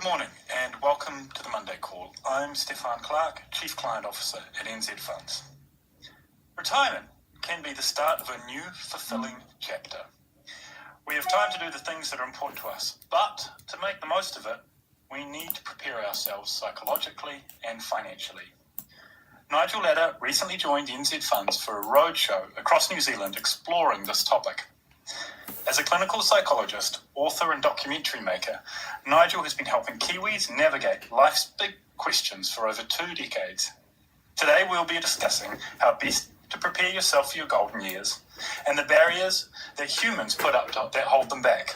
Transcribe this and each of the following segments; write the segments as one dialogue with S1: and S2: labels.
S1: Good morning and welcome to the Monday Call. I'm Stefan Clark, Chief Client Officer at NZ Funds. Retirement can be the start of a new, fulfilling chapter. We have time to do the things that are important to us, but to make the most of it, we need to prepare ourselves psychologically and financially. Nigel Latta recently joined NZ Funds for a roadshow across New Zealand exploring this topic. As a clinical psychologist, author and documentary maker, Nigel has been helping Kiwis navigate life's big questions for over 2 decades. Today we'll be discussing how best to prepare yourself for your golden years and the barriers that humans put up that hold them back.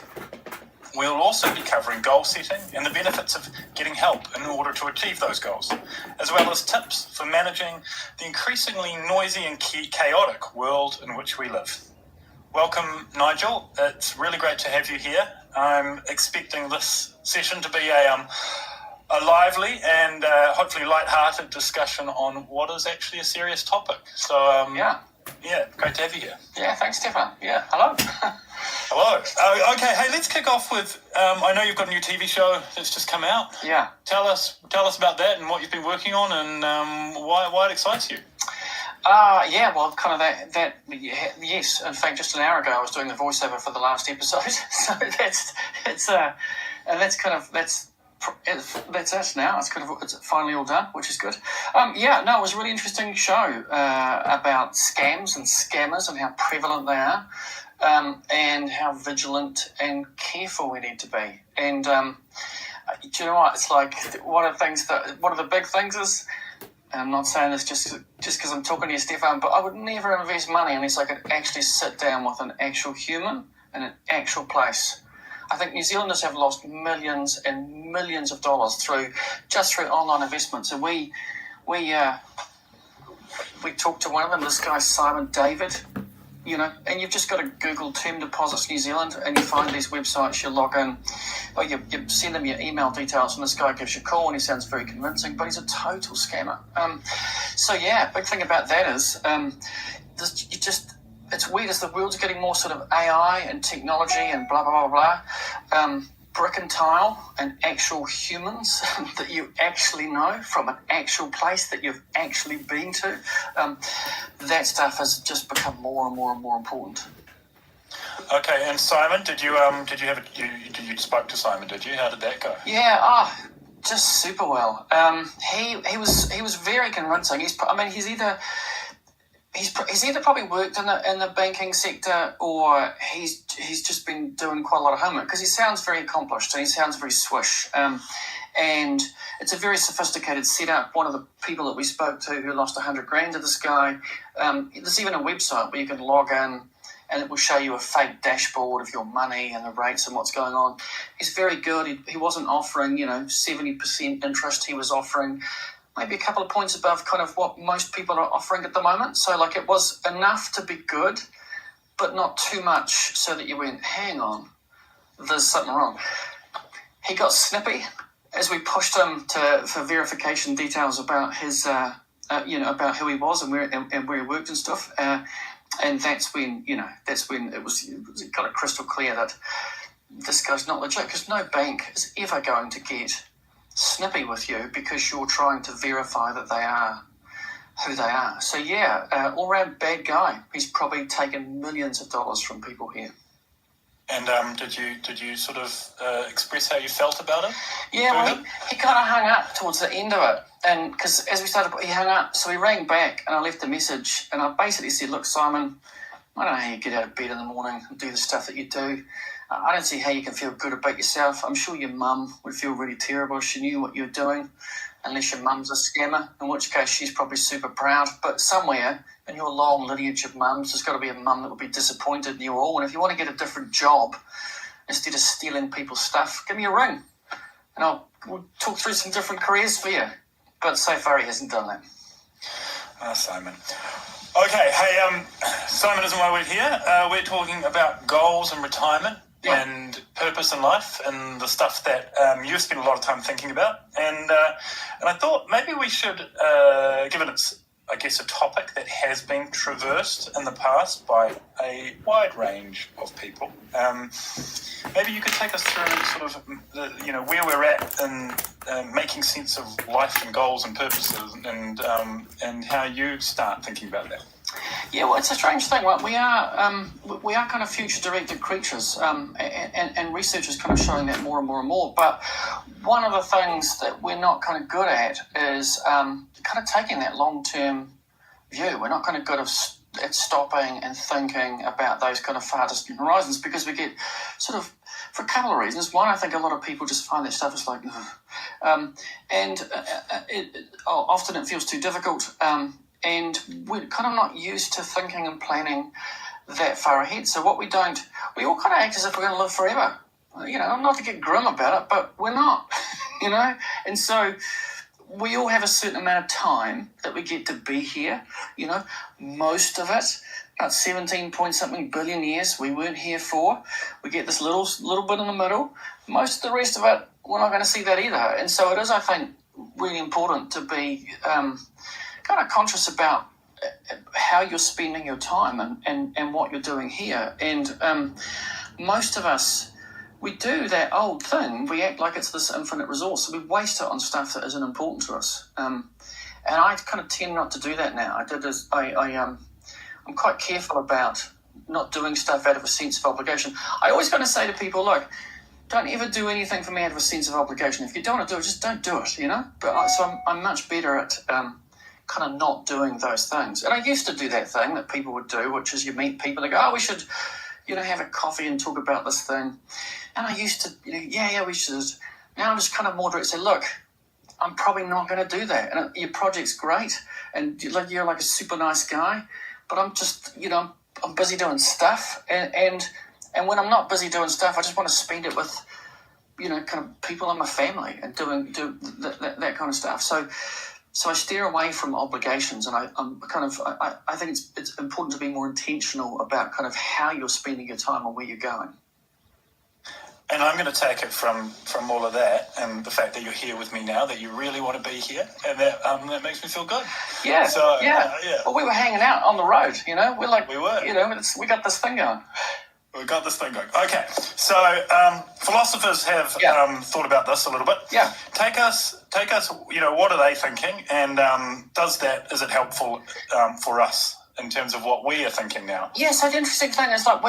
S1: We'll also be covering goal setting and the benefits of getting help in order to achieve those goals, as well as tips for managing the increasingly noisy and chaotic world in which we live. Welcome, Nigel. It's really great to have you here. I'm expecting this session to be a lively and hopefully light-hearted discussion on what is actually a serious topic. So, great to have you here.
S2: Yeah, thanks, Stefan. Yeah, hello.
S1: Hello. Okay, hey, let's kick off with, I know you've got a new TV show that's just come out.
S2: Yeah.
S1: Tell us about that and what you've been working on and why it excites you.
S2: Yes. In fact, just an hour ago, I was doing the voiceover for the last episode. So that's us now. It's finally all done, which is good. It was a really interesting show about scams and scammers and how prevalent they are, and how vigilant and careful we need to be. And do you know what? It's like one of the big things is. And I'm not saying this just because I'm talking to you, Stefan, but I would never invest money unless I could actually sit down with an actual human in an actual place. I think New Zealanders have lost millions and millions of dollars through online investments. And we talked to one of them, this guy Simon David, and you've just got to Google Term Deposits New Zealand and you find these websites, you log in, or you send them your email details and this guy gives you a call and he sounds very convincing, but he's a total scammer. Big thing about that is it's weird as the world's getting more sort of AI and technology and blah, blah, blah, blah. Brick and tile and actual humans that you actually know from an actual place that you've actually been to, that stuff has just become more and more and more important.
S1: Okay, and Simon, did you spoke to Simon? Did you? How did that go?
S2: Yeah, just super well. He was very convincing. He's either probably worked in the banking sector or he's just been doing quite a lot of homework because he sounds very accomplished and he sounds very swish. And it's a very sophisticated setup. One of the people that we spoke to who lost $100,000 to this guy, there's even a website where you can log in and it will show you a fake dashboard of your money and the rates and what's going on. He's very good. He wasn't offering, 70% interest. He was offering maybe a couple of points above kind of what most people are offering at the moment. So it was enough to be good, but not too much so that you went, hang on, there's something wrong. He got snippy as we pushed him for verification details about his, about who he was and where he worked and stuff. And that's when it was kind of crystal clear that this guy's not legit because no bank is ever going to get snippy with you because you're trying to verify that they are who they are. So all-round bad guy. He's probably taken millions of dollars from people here.
S1: And did you sort of express how you felt about it?
S2: Yeah, well, he kind of hung up towards the end of it. And because as we started, he hung up. So he rang back and I left a message. And I basically said, look, Simon, I don't know how you get out of bed in the morning and do the stuff that you do. I don't see how you can feel good about yourself. I'm sure your mum would feel really terrible if she knew what you're doing, unless your mum's a scammer, in which case she's probably super proud. But somewhere in your long lineage of mums, there's got to be a mum that would be disappointed in you all. And if you want to get a different job, instead of stealing people's stuff, give me a ring. And we'll talk through some different careers for you. But so far he hasn't done that.
S1: Simon. Okay, hey, Simon isn't why we're here. We're talking about goals and retirement. Yeah. And purpose in life and the stuff that you've spent a lot of time thinking about. And I thought maybe we should, given it's I guess, a topic that has been traversed in the past by a wide range of people. Maybe you could take us through sort of where we're at in making sense of life and goals and purposes, and how you start thinking about that.
S2: Yeah, well, it's a strange thing, right? We are kind of future-directed creatures, and research is kind of showing that more and more and more. But one of the things that we're not kind of good at is kind of taking that long-term view. We're not kind of good at stopping and thinking about those kind of far distant horizons, because we get sort of, for a couple of reasons. One, I think a lot of people just find that stuff is like, often it feels too difficult. And we're kind of not used to thinking and planning that far ahead. So we all kind of act as if we're going to live forever. Not to get grim about it, but we're not, And so we all have a certain amount of time that we get to be here, Most of it, about 17 point something billion years, we weren't here for. We get this little bit in the middle. Most of the rest of it, we're not going to see that either. And so it is, I think, really important to be kind of conscious about how you're spending your time and what you're doing here. And most of us, we do that old thing. We act like it's this infinite resource. So we waste it on stuff that isn't important to us. And I kind of tend not to do that now. I'm quite careful about not doing stuff out of a sense of obligation. I always kind of say to people, look, don't ever do anything for me out of a sense of obligation. If you don't want to do it, just don't do it, But so I'm much better at kind of not doing those things. And I used to do that thing that people would do, which is you meet people, they go, oh, we should, have a coffee and talk about this thing. And I used to, we should. Now I'm just kind of more direct, say, look, I'm probably not going to do that. And your project's great, and you're like a super nice guy, but I'm just, I'm busy doing stuff. And when I'm not busy doing stuff, I just want to spend it with, kind of people in my family and do that kind of stuff. So I steer away from obligations, and I think it's important to be more intentional about kind of how you're spending your time and where you're going.
S1: And I'm going to take it from all of that and the fact that you're here with me now, that you really want to be here, and that makes me feel good.
S2: Yeah.
S1: So,
S2: yeah. Well, we were hanging out on the road, We're like,
S1: we were.
S2: We got this thing going.
S1: We got this thing going. Okay, so philosophers have thought about this a little bit.
S2: Yeah.
S1: Take us. What are they thinking, and is it helpful for us in terms of what we are thinking now?
S2: Yeah. So the interesting thing is, like,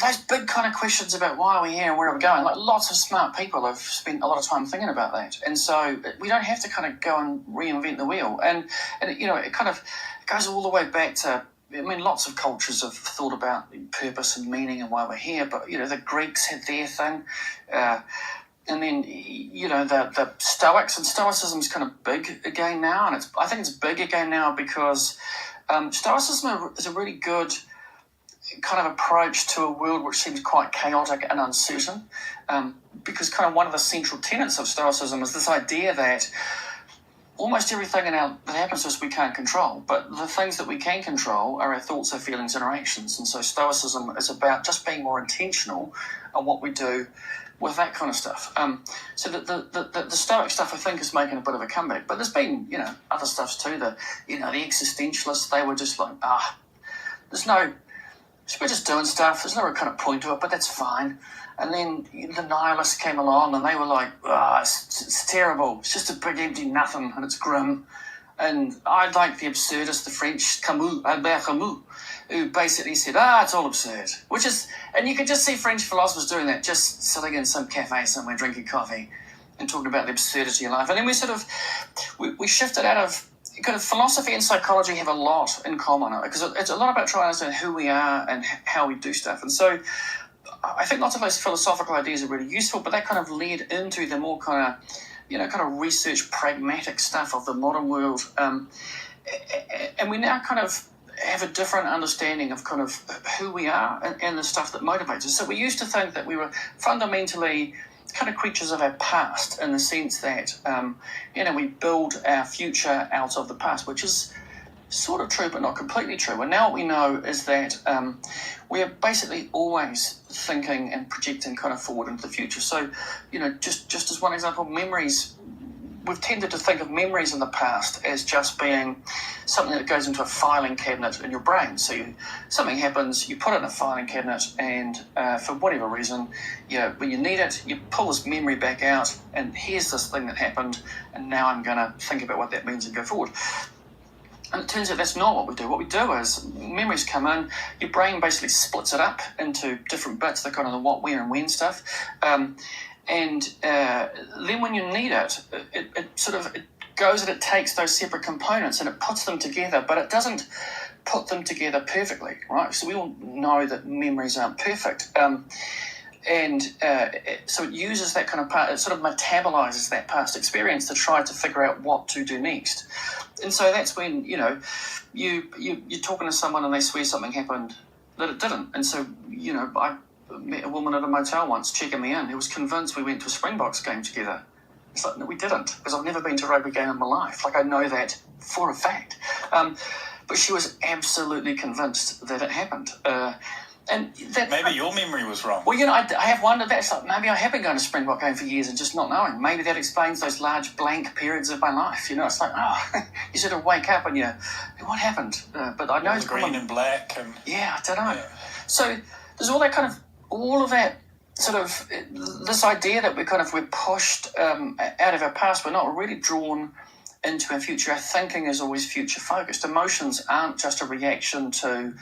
S2: those big kind of questions about why are we here and where are we going. Like, lots of smart people have spent a lot of time thinking about that, and so we don't have to kind of go and reinvent the wheel. And it kind of goes all the way back to. I mean, lots of cultures have thought about purpose and meaning and why we're here, but, the Greeks had their thing. And then, the Stoics, and Stoicism is kind of big again now. And I think it's big again now because Stoicism is a really good kind of approach to a world which seems quite chaotic and uncertain. Because kind of one of the central tenets of Stoicism is this idea that almost everything that happens to us we can't control, but the things that we can control are our thoughts, our feelings, and our actions. And so Stoicism is about just being more intentional on what we do with that kind of stuff. So the Stoic stuff, I think, is making a bit of a comeback. But there's been, other stuffs too. The existentialists, they were just like, we're just doing stuff. There's no kind of point to it, but that's fine. And then the nihilists came along and they were like, it's terrible. It's just a big empty nothing and it's grim. And I like the absurdist, the French Albert Camus, who basically said, it's all absurd. And you could just see French philosophers doing that, just sitting in some cafe somewhere drinking coffee and talking about the absurdity of life. And then we shifted out of, kind of philosophy and psychology have a lot in common, because it's a lot about trying to understand who we are and how we do stuff. And so I think lots of those philosophical ideas are really useful, but that kind of led into the more kind of research pragmatic stuff of the modern world. And we now kind of have a different understanding of kind of who we are and the stuff that motivates us. So we used to think that we were fundamentally kind of creatures of our past, in the sense that, we build our future out of the past, which is sort of true, but not completely true. And now what we know is that we are basically always thinking and projecting kind of forward into the future. So, just as one example, memories we've tended to think of memories in the past as just being something that goes into a filing cabinet in your brain. So something happens, you put it in a filing cabinet, and for whatever reason, when you need it, you pull this memory back out, and here's this thing that happened, and now I'm going to think about what that means and go forward. And it turns out that's not what we do. What we do is memories come in, your brain basically splits it up into different bits, the kind of the what, where, and when stuff. And then when you need it, it goes and it takes those separate components and it puts them together, but it doesn't put them together perfectly, right? So we all know that memories aren't perfect. So it uses that kind of part, it sort of metabolizes that past experience to try to figure out what to do next. And so that's when, you're talking to someone and they swear something happened that it didn't. And so, I met a woman at a motel once checking me in who was convinced we went to a Springboks game together. It's like, no, we didn't, because I've never been to a rugby game in my life. Like, I know that for a fact. But she was absolutely convinced that it happened. And that
S1: maybe your memory was wrong.
S2: Well, I have wondered that. It's like, maybe I have been going to Springbok game for years and just not knowing. Maybe that explains those large blank periods of my life. It's like, you sort of wake up and what happened? But I know
S1: it's green and black and
S2: I don't know. Yeah. So there's all of that sort of this idea that we're pushed out of our past. We're not really drawn into our future. Our thinking is always future focused. Emotions aren't just a reaction to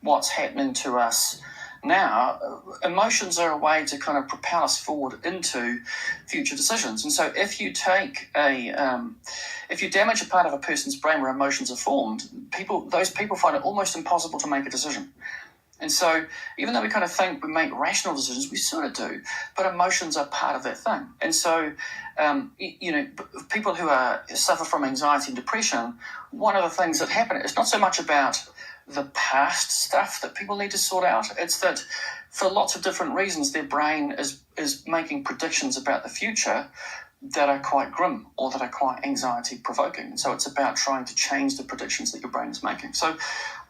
S2: what's happening to us now. Emotions are a way to kind of propel us forward into future decisions. And so if you take if you damage a part of a person's brain where emotions are formed, those people find it almost impossible to make a decision. And so even though we kind of think we make rational decisions, we sort of do, but emotions are part of that thing. And so, people who suffer from anxiety and depression, one of the things that happen, it's not so much about the past stuff that people need to sort out. It's that for lots of different reasons, their brain is making predictions about the future that are quite grim or that are quite anxiety provoking. So it's about trying to change the predictions that your brain is making. So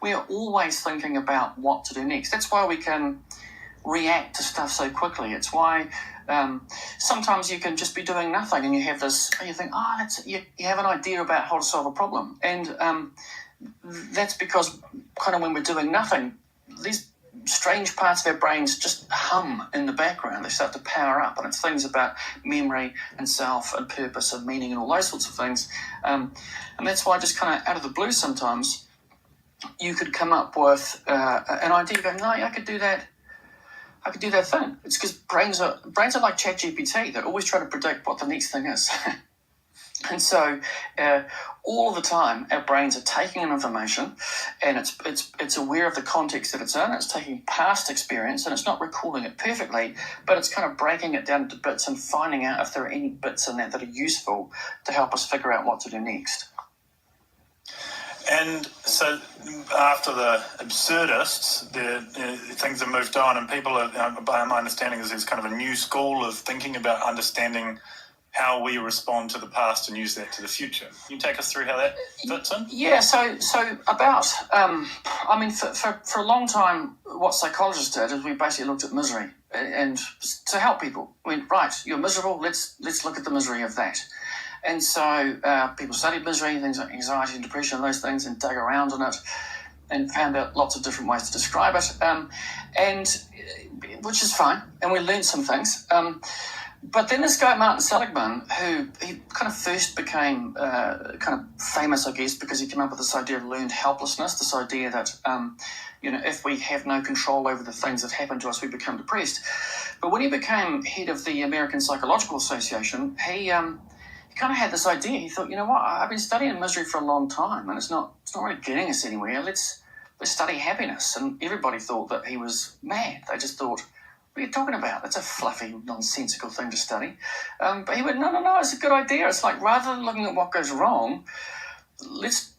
S2: we are always thinking about what to do next. That's why we can react to stuff so quickly. It's why sometimes you can just be doing nothing and you have this, you think, you have an idea about how to solve a problem. And that's because kind of when we're doing nothing, these strange parts of our brains just hum in the background. They start to power up, and it's things about memory and self and purpose and meaning and all those sorts of things. And that's why just kind of out of the blue sometimes you could come up with an idea going, no, I could do that thing. It's because brains are like ChatGPT. They're always trying to predict what the next thing is. And so all the time our brains are taking in information, and it's aware of the context that it's in. It's taking past experience and it's not recalling it perfectly, but it's kind of breaking it down into bits and finding out if there are any bits in that are useful to help us figure out what to do next.
S1: And so after the absurdists, things have moved on, and people are, by my understanding, is there's kind of a new school of thinking about understanding how we respond to the past and use that to the future. Can you take us through how that fits in?
S2: Yeah, so about, for a long time, what psychologists did is we basically looked at misery and to help people. We went, right, you're miserable, let's look at the misery of that. And so people studied misery, things like anxiety and depression and those things, and dug around in it and found out lots of different ways to describe it, and which is fine. And we learned some things. But then this guy, Martin Seligman, he kind of first became kind of famous, I guess, because he came up with this idea of learned helplessness, this idea that, if we have no control over the things that happen to us, we become depressed. But when he became head of the American Psychological Association, he kind of had this idea. He thought, I've been studying misery for a long time, and it's not really getting us anywhere. Let's study happiness. And everybody thought that he was mad. They just thought, what are you talking about? That's a fluffy, nonsensical thing to study. But he went, no, it's a good idea. It's like, rather than looking at what goes wrong, let's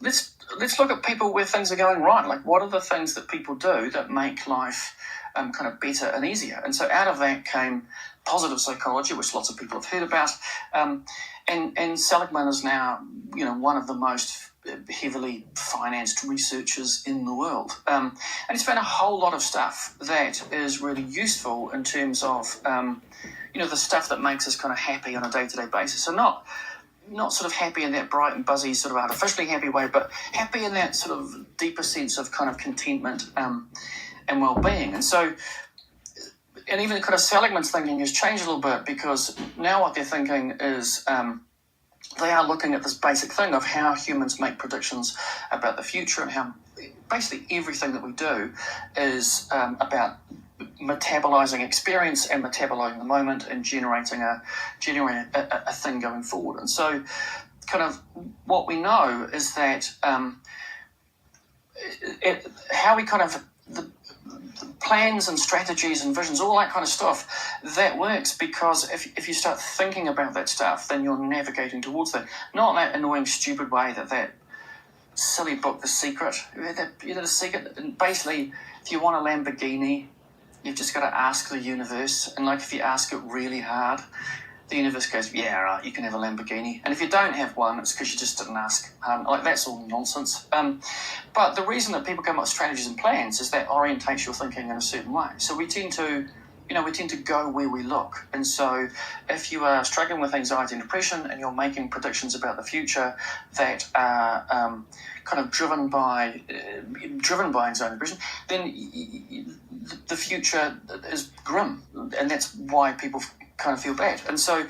S2: look at people where things are going right. Like, what are the things that people do that make life kind of better and easier? And so out of that came positive psychology, which lots of people have heard about. And Seligman is now, one of the most heavily financed researchers in the world. And he's found a whole lot of stuff that is really useful in terms of, the stuff that makes us kind of happy on a day-to-day basis. So not not sort of happy in that bright and buzzy sort of artificially happy way, but happy in that sort of deeper sense of kind of contentment and well-being. And so, and even kind of Seligman's thinking has changed a little bit, because now what they're thinking is they are looking at this basic thing of how humans make predictions about the future, and how basically everything that we do is about metabolizing experience and metabolizing the moment and generating a thing going forward. And so kind of what we know is that how we kind of the plans and strategies and visions, all that kind of stuff, that works because if you start thinking about that stuff, then you're navigating towards that. Not that annoying, stupid way that silly book, The Secret. You know, The Secret. And basically, if you want a Lamborghini, you've just got to ask the universe. And like, if you ask it really hard, the universe goes, yeah, right, you can have a Lamborghini. And if you don't have one, it's because you just didn't ask. Like, that's all nonsense. But the reason that people come up with strategies and plans is that orientates your thinking in a certain way. So we tend to go where we look. And so if you are struggling with anxiety and depression and you're making predictions about the future that are kind of driven by anxiety and depression, then the future is grim. And that's why people kind of feel bad. And so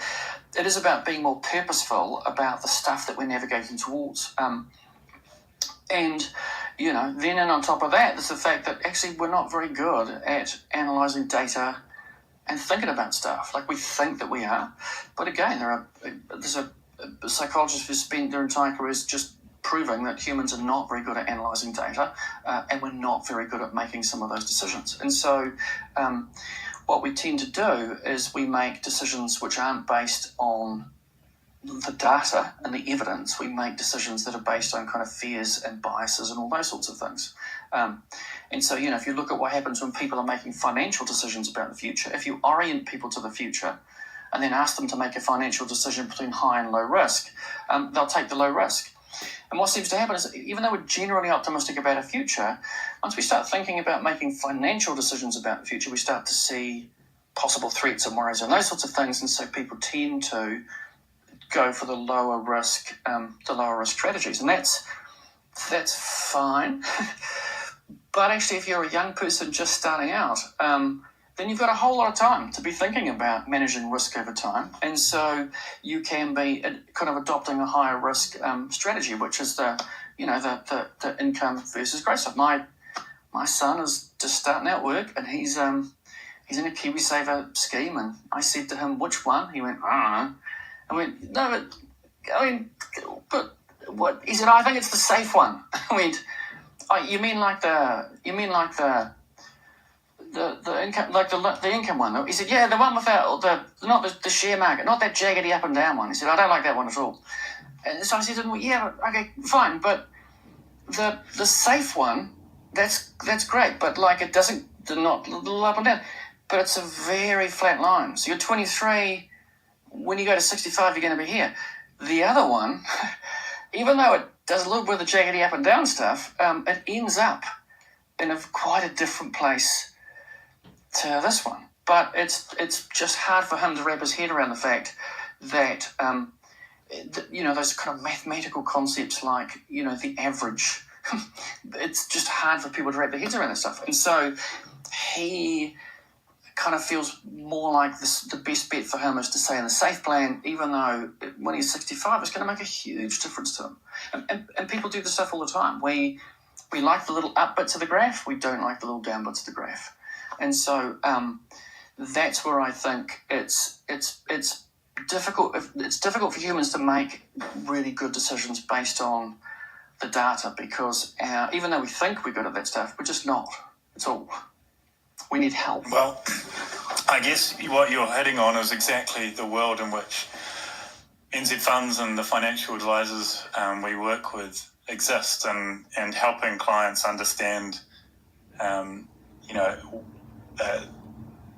S2: it is about being more purposeful about the stuff that we're navigating towards. And, you know, then and on top of that, there's the fact that actually we're not very good at analysing data and thinking about stuff. Like, we think that we are. But again, there's a psychologist who's spent their entire careers just proving that humans are not very good at analysing data, and we're not very good at making some of those decisions. And so what we tend to do is we make decisions which aren't based on the data and the evidence. We make decisions that are based on kind of fears and biases and all those sorts of things. And so, you know, if you look at what happens when people are making financial decisions about the future, if you orient people to the future and then ask them to make a financial decision between high and low risk, they'll take the low risk. And what seems to happen is, even though we're generally optimistic about our future, once we start thinking about making financial decisions about the future, we start to see possible threats and worries and those sorts of things. And so people tend to go for the lower risk strategies. And that's fine. But actually, if you're a young person just starting out, then you've got a whole lot of time to be thinking about managing risk over time. And so you can be kind of adopting a higher risk strategy, which is the income versus growth stuff. My son is just starting out work, and he's in a KiwiSaver scheme, and I said to him, which one? He went, I don't know. I went, no, but what? He said, I think it's the safe one. I went, oh, you mean like the income, like the income one? He said, yeah, the one without not the share market, not that jaggedy up and down one. He said, I don't like that one at all. And so I said to him, well, yeah, okay, fine, but the safe one, that's great, but like it doesn't, not a little up and down, but it's a very flat line. So you're 23. When you go to 65, you're going to be here. The other one, even though it does a little bit of the jaggedy up and down stuff, it ends up in quite a different place to this one. But it's just hard for him to wrap his head around the fact that, those kind of mathematical concepts like, the average, it's just hard for people to wrap their heads around this stuff. And so he kind of feels more like the best bet for him is to stay in the safe plan, even though when he's 65, it's going to make a huge difference to him. And people do this stuff all the time. We like the little up bits of the graph. We don't like the little down bits of the graph. And so that's where I think it's difficult. It's difficult for humans to make really good decisions based on the data, because even though we think we're good at that stuff, we're just not. It's all. We need help.
S1: Well, I guess what you're heading on is exactly the world in which NZ Funds and the financial advisors we work with exist, and helping clients understand,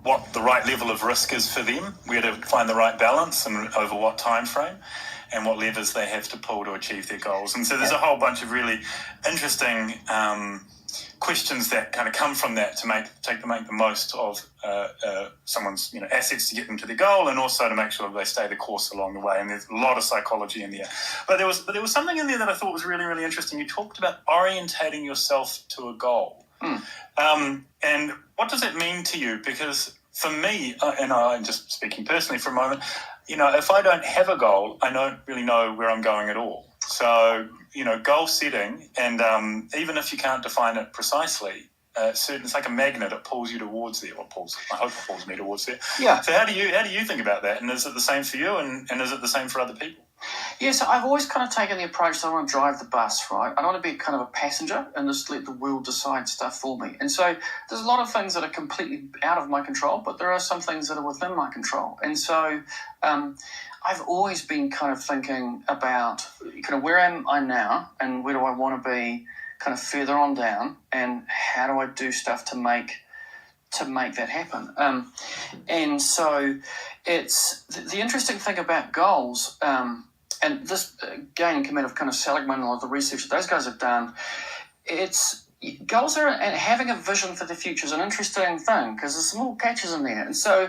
S1: what the right level of risk is for them, where to find the right balance and over what time frame. and what levers they have to pull to achieve their goals. And so there's a whole bunch of really interesting questions that kind of come from that to make the most of someone's assets to get them to their goal, and also to make sure they stay the course along the way. And there's a lot of psychology in there. But there was something in there that I thought was really, really interesting. You talked about orientating yourself to a goal. And what does it mean to you? Because for me, and I'm just speaking personally for a moment, if I don't have a goal, I don't really know where I'm going at all. So, goal setting, and even if you can't define it precisely, it's like a magnet. It pulls you towards there, I hope it pulls me towards there.
S2: Yeah.
S1: So how do you think about that? And is it the same for you, and is it the same for other people?
S2: Yeah, so I've always kind of taken the approach that I want to drive the bus, right? I don't want to be kind of a passenger and just let the wheel decide stuff for me. And so there's a lot of things that are completely out of my control, but there are some things that are within my control. And so I've always been kind of thinking about kind of where am I now and where do I want to be kind of further on down, and how do I do stuff to make that happen. And so it's the interesting thing about goals, and this again came out of kind of Seligman and all the research that those guys have done. It's goals are, and having a vision for the future is an interesting thing because there's some little catches in there. And so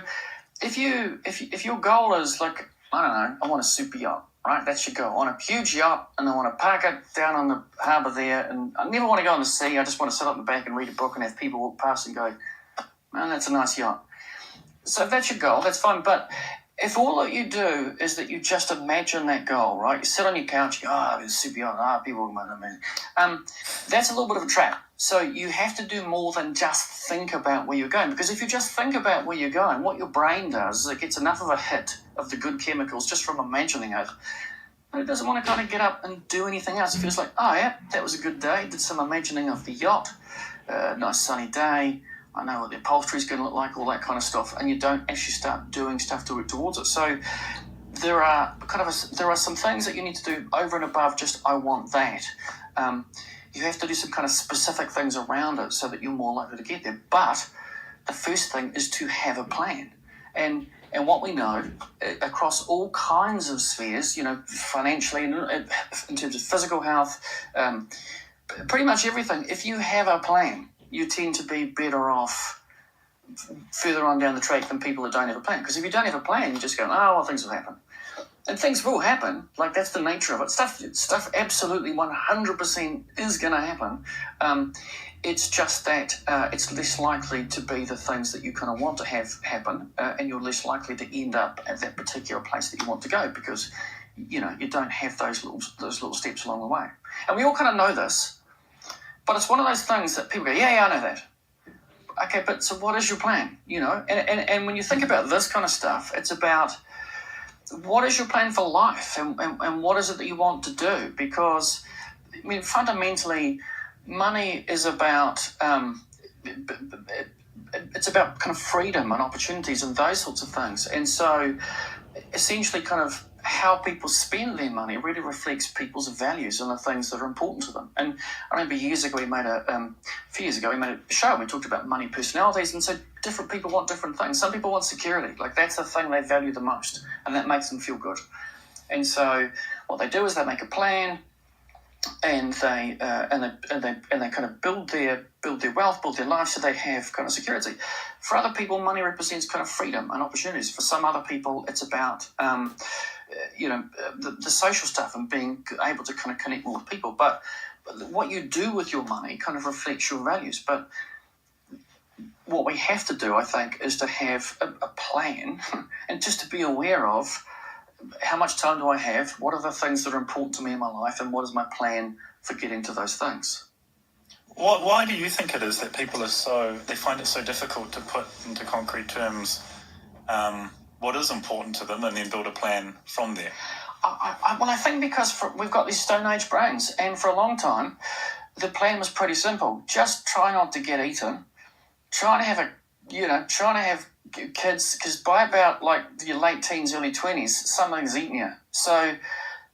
S2: if your goal is like, I don't know, I want a super yacht, right? That's your goal. I want a huge yacht, and I want to park it down on the harbour there, and I never want to go on the sea. I just want to sit up in the back and read a book and have people walk past and go, man, that's a nice yacht. So if that's your goal, that's fine. But if all that you do is that you just imagine that goal, right? You sit on your couch, you go, it's super yacht, people walk by me. That's a little bit of a trap. So you have to do more than just think about where you're going. Because if you just think about where you're going, what your brain does is it gets enough of a hit of the good chemicals just from imagining it. And it doesn't want to kind of get up and do anything else. It feels like, oh yeah, that was a good day. Did some imagining of the yacht. Nice sunny day. I know what the upholstery is going to look like, all that kind of stuff, and you don't actually start doing stuff towards it. So there are some things that you need to do over and above just I want that. You have to do some kind of specific things around it so that you're more likely to get there. But the first thing is to have a plan, and what we know across all kinds of spheres, financially, in terms of physical health, pretty much everything. If you have a plan, you tend to be better off further on down the track than people that don't have a plan. Because if you don't have a plan, you just go, oh, well, things will happen. And things will happen. Like, that's the nature of it. Stuff absolutely 100% is going to happen. It's just that it's less likely to be the things that you kind of want to have happen, and you're less likely to end up at that particular place that you want to go because, you don't have those little steps along the way. And we all kind of know this. But it's one of those things that people go, yeah, I know that. Okay, but so what is your plan? And when you think about this kind of stuff, it's about what is your plan for life, and what is it that you want to do? Because, fundamentally, money is about it's about kind of freedom and opportunities and those sorts of things. And so, essentially, kind of how people spend their money really reflects people's values and the things that are important to them. And I remember years ago, we made a show and we talked about money personalities, and so different people want different things. Some people want security, like that's the thing they value the most, and that makes them feel good. And so what they do is they make a plan, and they kind of build their wealth, build their life, so they have kind of security. For other people, money represents kind of freedom and opportunities. For some other people, it's about the social stuff and being able to kind of connect more with people. But what you do with your money kind of reflects your values. But what we have to do, I think, is to have a plan and just to be aware of how much time do I have, what are the things that are important to me in my life, and what is my plan for getting to those things.
S1: Why do you think it is that people they find it so difficult to put into concrete terms what is important to them and then build a plan from there?
S2: I think because we've got these Stone Age brains, and for a long time, the plan was pretty simple. Just try not to get eaten. Try to have kids, because by about like your late teens, early 20s, something's eating you. So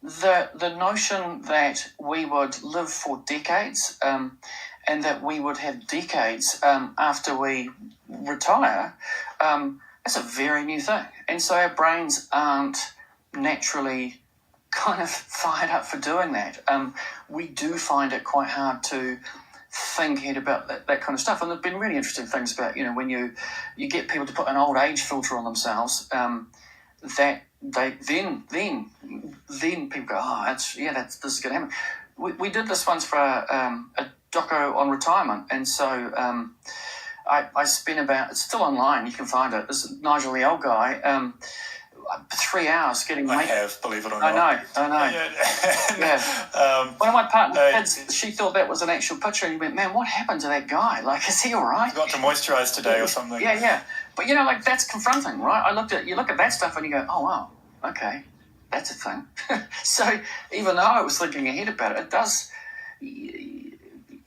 S2: the notion that we would live for decades and that we would have decades after we retire, that's a very new thing. And so our brains aren't naturally kind of fired up for doing that. We do find it quite hard to think ahead about that kind of stuff. And there've been really interesting things about, when you get people to put an old age filter on themselves, that they then people go, this is going to happen. We did this once for a doco on retirement, and so I spent it's still online, you can find it, this Nigel the old guy, 3 hours getting
S1: I have, believe it or not.
S2: I know.
S1: Yeah.
S2: One of my partner's kids, she thought that was an actual picture, and he went, man, what happened to that guy? Like, is he all right?
S1: Got to moisturise today or something.
S2: Yeah. But, that's confronting, right? You look at that stuff and you go, oh, wow, okay, that's a thing. So even though I was thinking ahead about it, it does...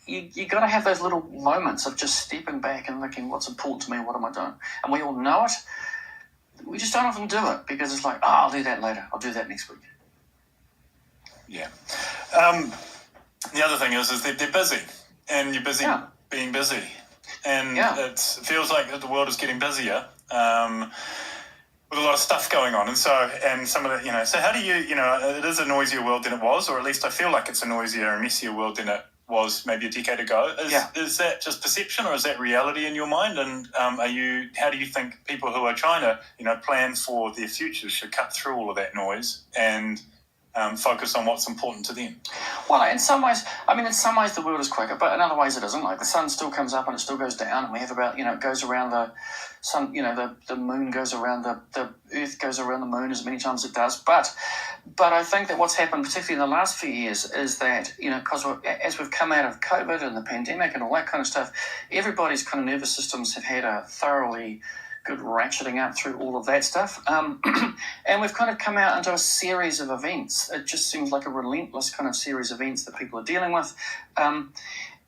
S2: You got to have those little moments of just stepping back and looking, what's important to me, what am I doing? And we all know it. We just don't often do it because it's like, I'll do that later. I'll do that next week.
S1: Yeah. The other thing is they're busy, and you're busy being busy. And it feels like the world is getting busier with a lot of stuff going on. And some of the, so how do you, it is a noisier world than it was, or at least I feel like it's a noisier and messier world than it was maybe a decade ago. Is that just perception, or is that reality in your mind? And how do you think people who are trying to plan for their futures should cut through all of that noise and focus on what's important to them?
S2: Well, in some ways the world is quicker, but in other ways it isn't. Like the sun still comes up and it still goes down, and we have about it goes around the sun, the moon goes around the earth goes around the moon as many times as it does. But I think that what's happened, particularly in the last few years, is that because as we've come out of COVID and the pandemic and all that kind of stuff, everybody's kind of nervous systems have had a thoroughly good ratcheting up through all of that stuff. And we've kind of come out into a series of events. It just seems like a relentless kind of series of events that people are dealing with.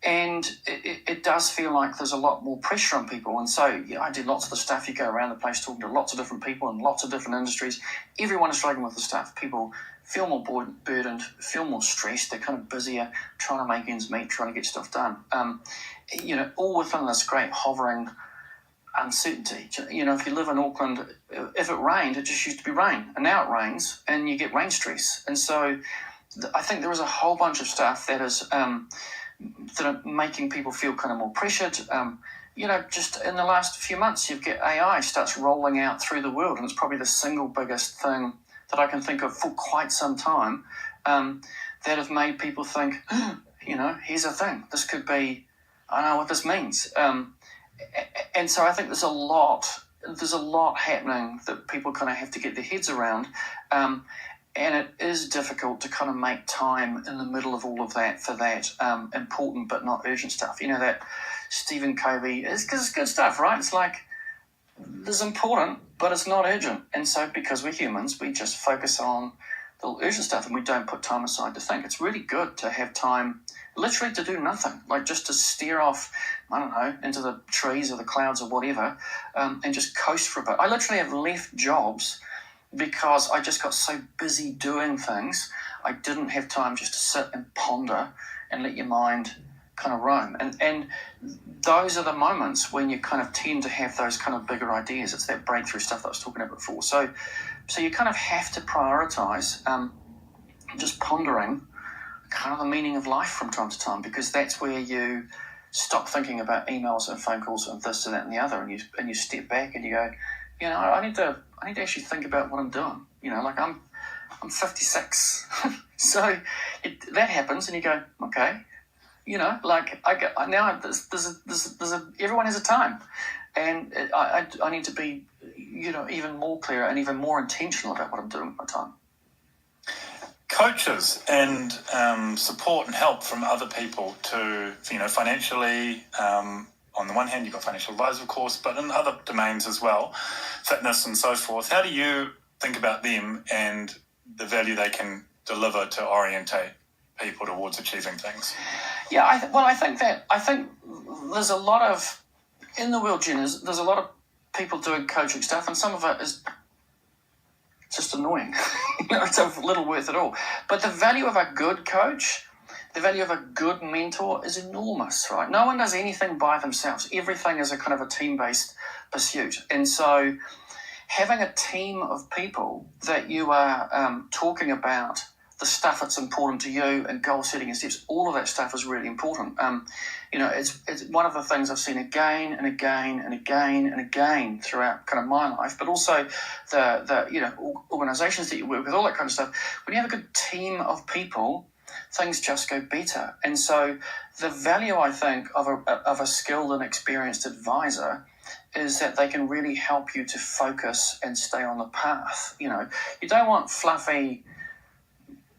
S2: And it does feel like there's a lot more pressure on people. And so I do lots of the stuff. You go around the place talking to lots of different people in lots of different industries. Everyone is struggling with the stuff. People feel more burdened, feel more stressed. They're kind of busier, trying to make ends meet, trying to get stuff done. All within this great hovering uncertainty. If you live in Auckland, if it rained, it just used to be rain. And now it rains and you get rain stress. And so I think there is a whole bunch of stuff that is... that are making people feel kind of more pressured. Just in the last few months, you've got AI starts rolling out through the world, and it's probably the single biggest thing that I can think of for quite some time that have made people think, here's a thing. This could be, I know what this means. And so I think there's a lot happening that people kind of have to get their heads around. And it is difficult to kind of make time in the middle of all of that for that important but not urgent stuff. That Stephen Covey is, because it's good stuff, right? It's like, this is important, but it's not urgent. And so because we're humans, we just focus on the urgent stuff and we don't put time aside to think. It's really good to have time literally to do nothing, like just to stare off, I don't know, into the trees or the clouds or whatever, and just coast for a bit. I literally have left jobs because I just got so busy doing things, I didn't have time just to sit and ponder and let your mind kind of roam. And those are the moments when you kind of tend to have those kind of bigger ideas. It's that breakthrough stuff that I was talking about before. So you kind of have to prioritise just pondering kind of the meaning of life from time to time, because that's where you stop thinking about emails and phone calls and this and that and the other, and you step back and you go, I need to actually think about what I'm doing. Like I'm 56, so that happens, and you go, okay, like everyone has a time, and I need to be, even more clear and even more intentional about what I'm doing with my time.
S1: Coaches and support and help from other people to, financially. On the one hand, you've got financial advisor, of course, but in other domains as well, fitness and so forth. How do you think about them and the value they can deliver to orientate people towards achieving things?
S2: Yeah, I think there's a lot of, in the world, Jen, there's a lot of people doing coaching stuff, and some of it is just annoying. It's of little worth at all. But the value of a good coach, the value of a good mentor is enormous, right? No one does anything by themselves. Everything is a kind of a team-based pursuit. And so having a team of people that you are talking about the stuff that's important to you and goal setting and steps, all of that stuff is really important. It's one of the things I've seen again and again and again and again throughout kind of my life, but also the organisations that you work with, all that kind of stuff. When you have a good team of people, things just go better. And so the value, I think, of a skilled and experienced advisor is that they can really help you to focus and stay on the path. You don't want fluffy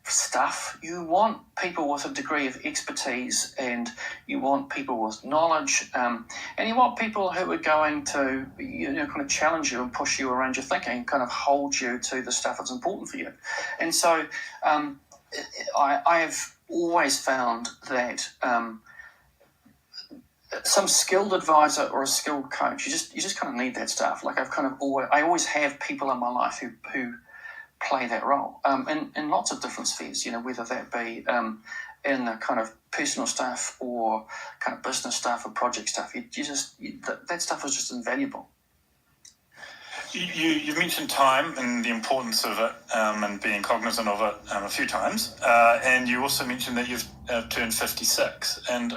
S2: stuff. You want people with a degree of expertise, and you want people with knowledge, and you want people who are going to kind of challenge you and push you around your thinking, kind of hold you to the stuff that's important for you. And so I have always found that some skilled advisor or a skilled coach, you just kind of need that stuff. Like I always have people in my life who play that role in lots of different spheres, whether that be in the kind of personal stuff or kind of business stuff or project stuff. That stuff is just invaluable.
S1: You've mentioned time and the importance of it and being cognizant of it a few times. And you also mentioned that you've turned 56. And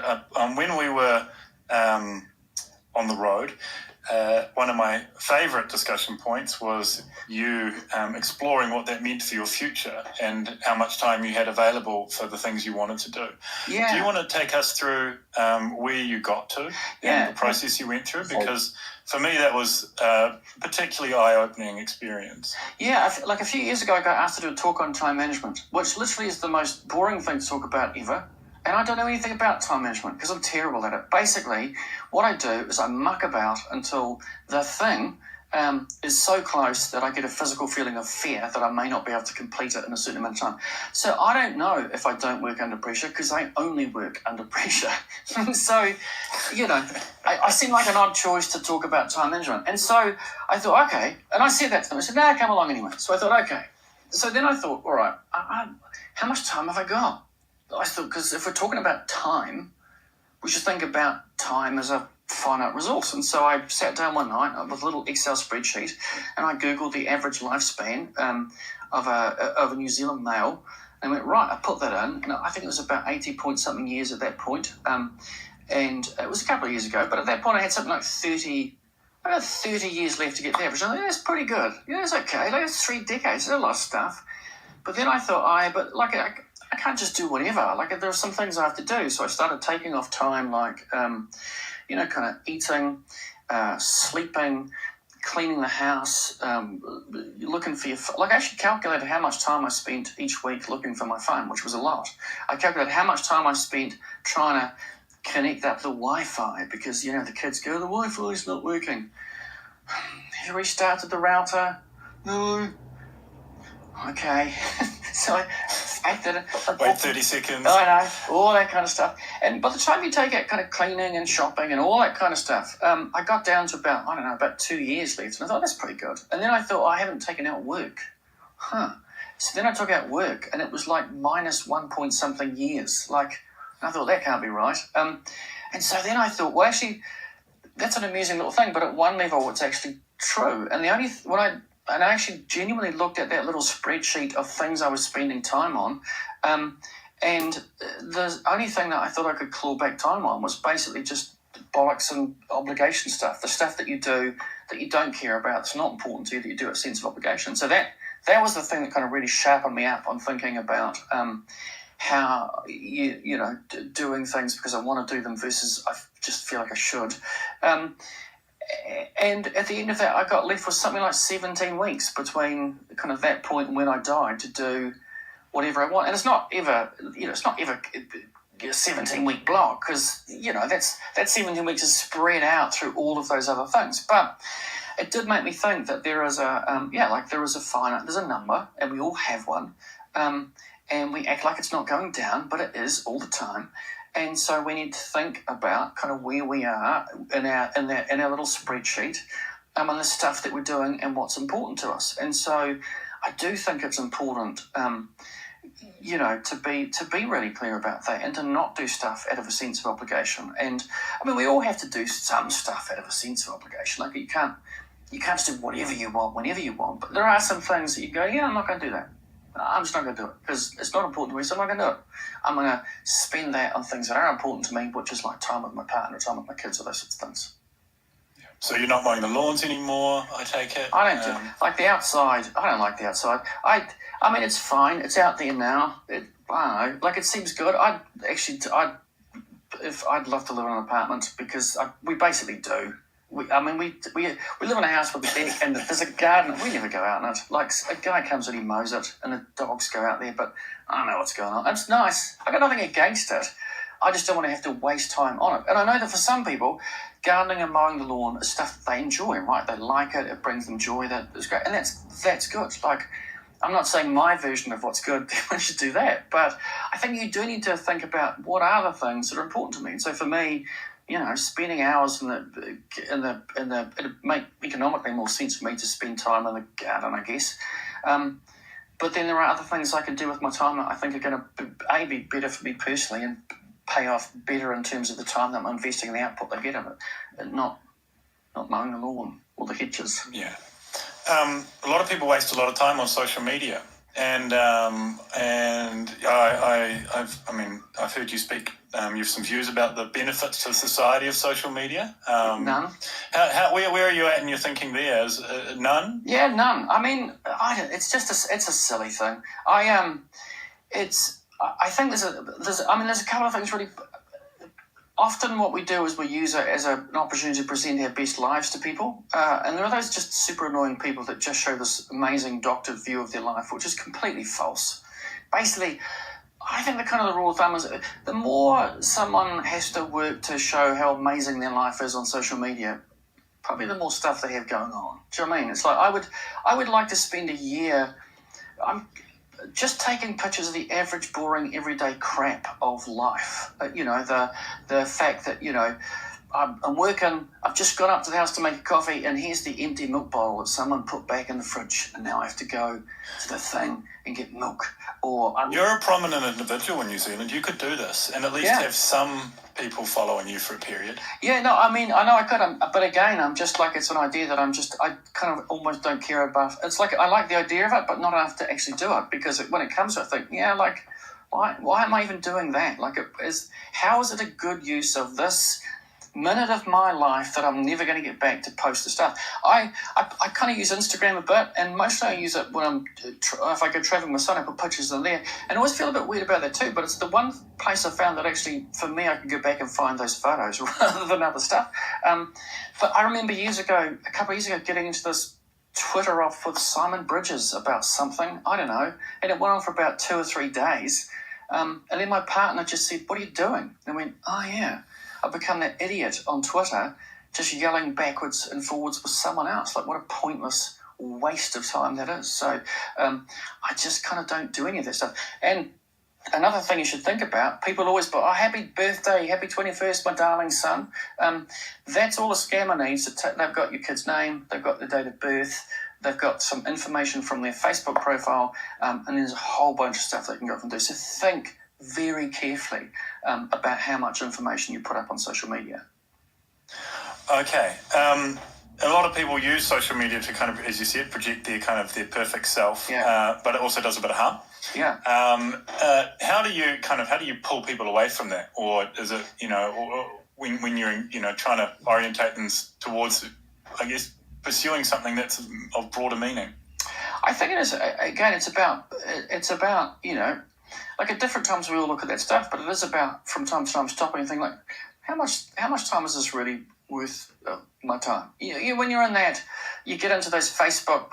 S1: when we were on the road, one of my favourite discussion points was you exploring what that meant for your future and how much time you had available for the things you wanted to do.
S2: Yeah.
S1: Do you want to take us through where you got to and the process you went through? Because for me, that was a particularly eye-opening experience.
S2: Yeah, like a few years ago, I got asked to do a talk on time management, which literally is the most boring thing to talk about ever. And I don't know anything about time management because I'm terrible at it. Basically, what I do is I muck about until the thing is so close that I get a physical feeling of fear that I may not be able to complete it in a certain amount of time. So I don't know if I don't work under pressure because I only work under pressure. So, I seem like an odd choice to talk about time management. And so I thought, okay. And I said that to them. I said, no, come along anyway. So I thought, okay. So then I thought, all right, how much time have I got? I thought, because if we're talking about time, we should think about time as a finite resource. And so I sat down one night with a little Excel spreadsheet and I Googled the average lifespan of a New Zealand male and went, right, I put that in. And I think it was about 80 point something years at that point. And it was a couple of years ago, but at that point I had something like 30 years left to get the average. I thought, that's pretty good. Yeah, it's okay. That's 3 decades. That's a lot of stuff. But then I thought, I can't just do whatever. Like, there are some things I have to do. So I started taking off time, like, kind of eating, sleeping, cleaning the house, looking for your... I actually calculated how much time I spent each week looking for my phone, which was a lot. I calculated how much time I spent trying to connect up the Wi-Fi because, the kids go, the Wi-Fi is not working. Have you restarted the router? No. Okay. So I acted it.
S1: Wait 30 seconds.
S2: I know, all that kind of stuff. And by the time you take out kind of cleaning and shopping and all that kind of stuff, I got down to about 2 years left. And I thought, that's pretty good. And then I thought, I haven't taken out work. So then I took out work and it was like minus 1 point something years. I thought, that can't be right. And so then I thought, well, actually, that's an amusing little thing. But at one level, it's actually true. And I actually genuinely looked at that little spreadsheet of things I was spending time on. And the only thing that I thought I could claw back time on was basically just bollocks and obligation stuff, the stuff that you do that you don't care about, that's not important to you, that you do at a sense of obligation. So that was the thing that kind of really sharpened me up on thinking about how, doing things because I want to do them versus I just feel like I should. And at the end of that, I got left with something like 17 weeks between kind of that point and when I died to do whatever I want. And it's not ever a 17-week block because, that 17 weeks is spread out through all of those other things. But it did make me think that there is there's a number and we all have one. And we act like it's not going down, but it is all the time. And so we need to think about kind of where we are in our little spreadsheet and the stuff that we're doing and what's important to us. And so I do think it's important, to be really clear about that and to not do stuff out of a sense of obligation. And I mean, we all have to do some stuff out of a sense of obligation. Like you can't you can't just do whatever you want, whenever you want. But there are some things that you go, yeah, I'm not going to do that. I'm just not going to do it because it's not important to me, so I'm not going to do it. I'm going to spend that on things that are important to me, which is like time with my partner, time with my kids, or those sorts of things.
S1: So you're not mowing the lawns anymore, I take it?
S2: I don't do like the outside. I don't like the outside. I mean, it's fine. It's out there now. I don't know. Like, it seems good. I'd love to live in an apartment because we basically do. We live in a house with a deck and there's a garden. We never go out in it. Like, a guy comes and he mows it and the dogs go out there, but I don't know what's going on. It's nice. I got nothing against it. I just don't want to have to waste time on it. And I know that for some people, gardening and mowing the lawn is stuff that they enjoy, right? They like it. It brings them joy. That is great. And that's good. Like, I'm not saying my version of what's good, we should do that. But I think you do need to think about what are the things that are important to me. And so for me, spending hours it'd make economically more sense for me to spend time in the garden, I guess. But then there are other things I can do with my time that I think are going to be better for me personally and pay off better in terms of the time that I'm investing in the output I get of it, and not mowing the lawn or the hedges.
S1: Yeah. A lot of people waste a lot of time on social media, and I've heard you speak. You have some views about the benefits to society of social media.
S2: None.
S1: Where are you at in your thinking there? Is none?
S2: Yeah, none. I mean, it's just it's a silly thing. I think there's a couple of things really. Often what we do is we use it as an opportunity to present our best lives to people. And there are those just super annoying people that just show this amazing doctored view of their life, which is completely false. Basically, I think the rule of thumb is the more someone has to work to show how amazing their life is on social media, probably the more stuff they have going on. Do you know what I mean? It's like I would like to spend a year just taking pictures of the average, boring, everyday crap of life. The fact that, I'm working, I've just gone up to the house to make a coffee and here's the empty milk bottle that someone put back in the fridge and now I have to go to the thing and get milk.
S1: You're a prominent individual in New Zealand. You could do this and at least have some people following you for a period.
S2: Yeah, no, I mean, I know I could, but again, I'm just like, it's an idea that I kind of almost don't care about. It's like, I like the idea of it, but not enough to actually do it, because when it comes to it, I think, why am I even doing that? Like, how is it a good use of this minute of my life that I'm never going to get back to post the stuff? I kind of use Instagram a bit, and mostly I use it when if I go traveling with my son, I put pictures in there, and I always feel a bit weird about that too, but it's the one place I found that actually, for me, I can go back and find those photos rather than other stuff. But I remember a couple of years ago, getting into this Twitter off with Simon Bridges about something, I don't know, and it went on for about 2 or 3 days, and then my partner just said, "What are you doing?" And I went, "Oh yeah, I've become that idiot on Twitter, just yelling backwards and forwards with someone else. Like, what a pointless waste of time that is." So I just kind of don't do any of that stuff. And another thing you should think about, people always go, "Oh, happy birthday, happy 21st, my darling son." That's all a scammer needs. They've got your kid's name, they've got the date of birth, they've got some information from their Facebook profile, and there's a whole bunch of stuff they can go off and do. So think very carefully about how much information you put up on social media.
S1: Okay. A lot of people use social media to kind of, as you said, project their perfect self.
S2: Yeah.
S1: But it also does a bit of harm.
S2: Yeah.
S1: How do you pull people away from that, or is it or when you're trying to orientate them towards, I guess, pursuing something that's of broader meaning?
S2: I think it is. Again, it's about like at different times we all look at that stuff, but it is about from time to time stopping and thinking like, how much time is this really worth my time? When you're in that, you get into those Facebook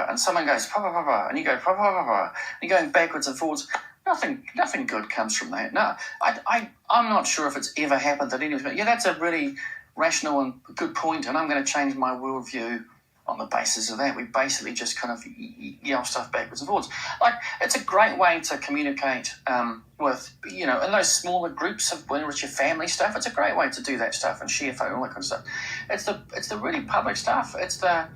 S2: and someone goes and you go and you're going backwards and forwards. Nothing good comes from that. No, I'm not sure if it's ever happened that anyone's going, yeah, that's a really rational and good point, and I'm going to change my worldview on the basis of that. We basically just kind of yell stuff backwards and forwards. Like, it's a great way to communicate with, in those smaller groups of when it's your family stuff. It's a great way to do that stuff and share photos, all that kind of stuff. It's the really public stuff. It's the,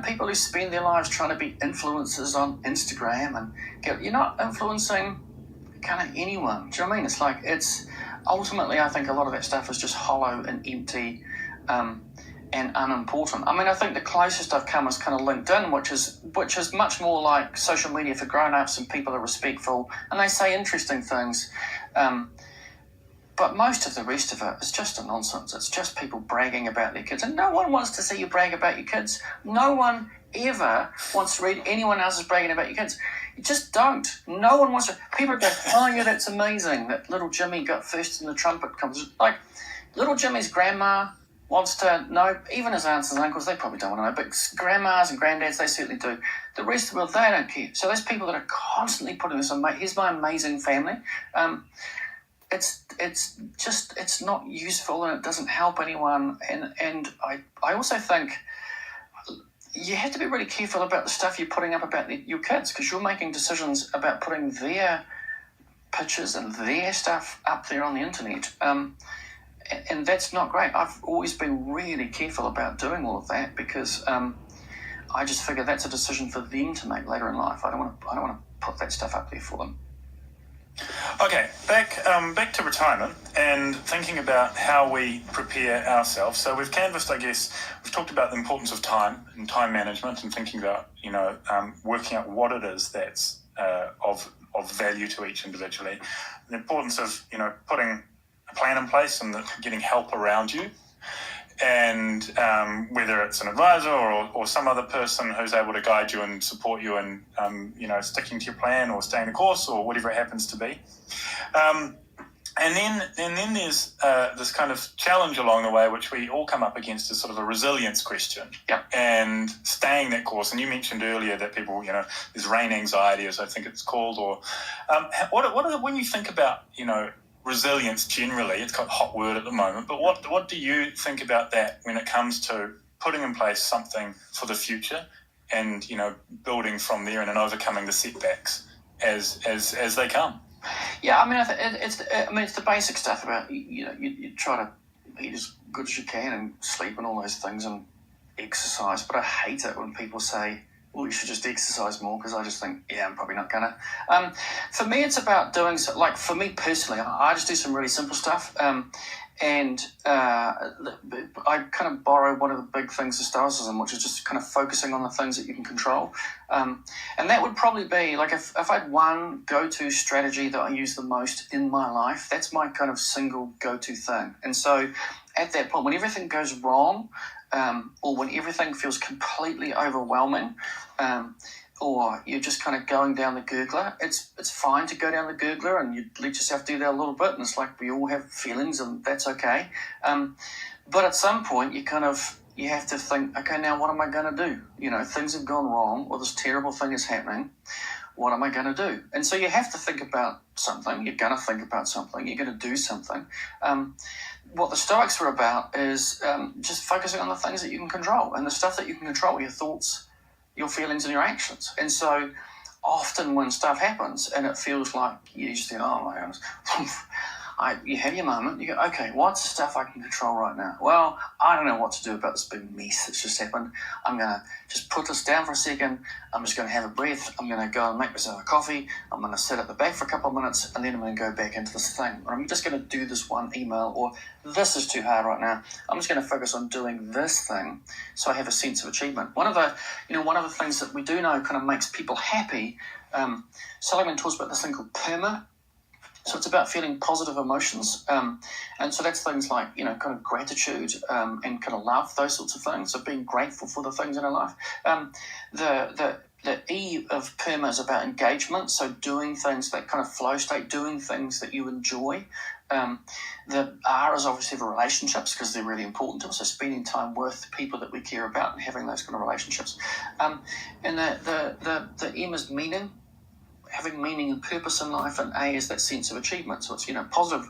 S2: people who spend their lives trying to be influencers on Instagram and you're not influencing kind of anyone. Do you know what I mean? It's like, ultimately, I think a lot of that stuff is just hollow and empty. and unimportant. I mean, I think the closest I've come is kind of LinkedIn, which is much more like social media for grown-ups and people are respectful and they say interesting things. But most of the rest of it is just a nonsense. It's just people bragging about their kids. And no one wants to see you brag about your kids. No one ever wants to read anyone else's bragging about your kids. You just don't. No one wants to. People go, oh, yeah, that's amazing that little Jimmy got first in the trumpet competition. Like, little Jimmy's grandma wants to know, even his aunts and uncles, they probably don't want to know, but grandmas and granddads, they certainly do. The rest of the world, they don't care. So those people that are constantly putting this on, here's my amazing family, it's not useful and it doesn't help anyone. And I also think you have to be really careful about the stuff you're putting up about your kids, because you're making decisions about putting their pictures and their stuff up there on the internet. And that's not great. I've always been really careful about doing all of that because I just figure that's a decision for them to make later in life. I don't want to put that stuff up there for them.
S1: Okay, back to retirement and thinking about how we prepare ourselves. So we've canvassed, I guess, we've talked about the importance of time and time management and thinking about, working out what it is that's of value to each individually. The importance of, putting a plan in place and getting help around you. And whether it's an advisor or some other person who's able to guide you and support you in, sticking to your plan or staying the course or whatever it happens to be. And then there's this kind of challenge along the way, which we all come up against, is sort of a resilience question.
S2: Yep.
S1: And staying that course. And you mentioned earlier that people, there's rain anxiety, as I think it's called, or when you think about, resilience generally, it's got a hot word at the moment, but what do you think about that when it comes to putting in place something for the future and, building from there and then overcoming the setbacks as they come?
S2: Yeah, I mean, it's the basic stuff about, you try to eat as good as you can and sleep and all those things and exercise, but I hate it when people say, well, you should just exercise more, because I just think, yeah, I'm probably not gonna. For me, it's about doing so. Like, for me personally, I just do some really simple stuff, and I kind of borrow one of the big things of Stoicism, which is just kind of focusing on the things that you can control, and that would probably be like if I had one go-to strategy that I use the most in my life, that's my kind of single go-to thing. And so, at that point, when everything goes wrong, or when everything feels completely overwhelming, or you're just kind of going down the gurgler, it's fine to go down the gurgler and you let yourself do that a little bit, and it's like we all have feelings and that's okay. But at some point you have to think, okay, now what am I going to do? Things have gone wrong, or this terrible thing is happening. What am I going to do? And so you have to think about something. You're going to think about something. You're going to do something. What the Stoics were about is just focusing on the things that you can control, and the stuff that you can control, your thoughts, your feelings, and your actions. And so often when stuff happens and it feels like you just think, oh my goodness, you have your moment, you go, okay, what's the stuff I can control right now? Well, I don't know what to do about this big mess that's just happened. I'm going to just put this down for a second. I'm just going to have a breath. I'm going to go and make myself a coffee. I'm going to sit at the back for a couple of minutes, and then I'm going to go back into this thing. Or I'm just going to do this one email, or this is too hard right now. I'm just going to focus on doing this thing so I have a sense of achievement. One of the things that we do know kind of makes people happy, Seligman talks about this thing called PERMA. So it's about feeling positive emotions. And so that's things like, kind of gratitude and kind of love, those sorts of things. So being grateful for the things in our life. The E of PERMA is about engagement. So doing things, that kind of flow state, doing things that you enjoy. The R is obviously for relationships, because they're really important to us. So spending time with the people that we care about and having those kind of relationships. And the M is meaning. Having meaning and purpose in life, and A is that sense of achievement. So it's positive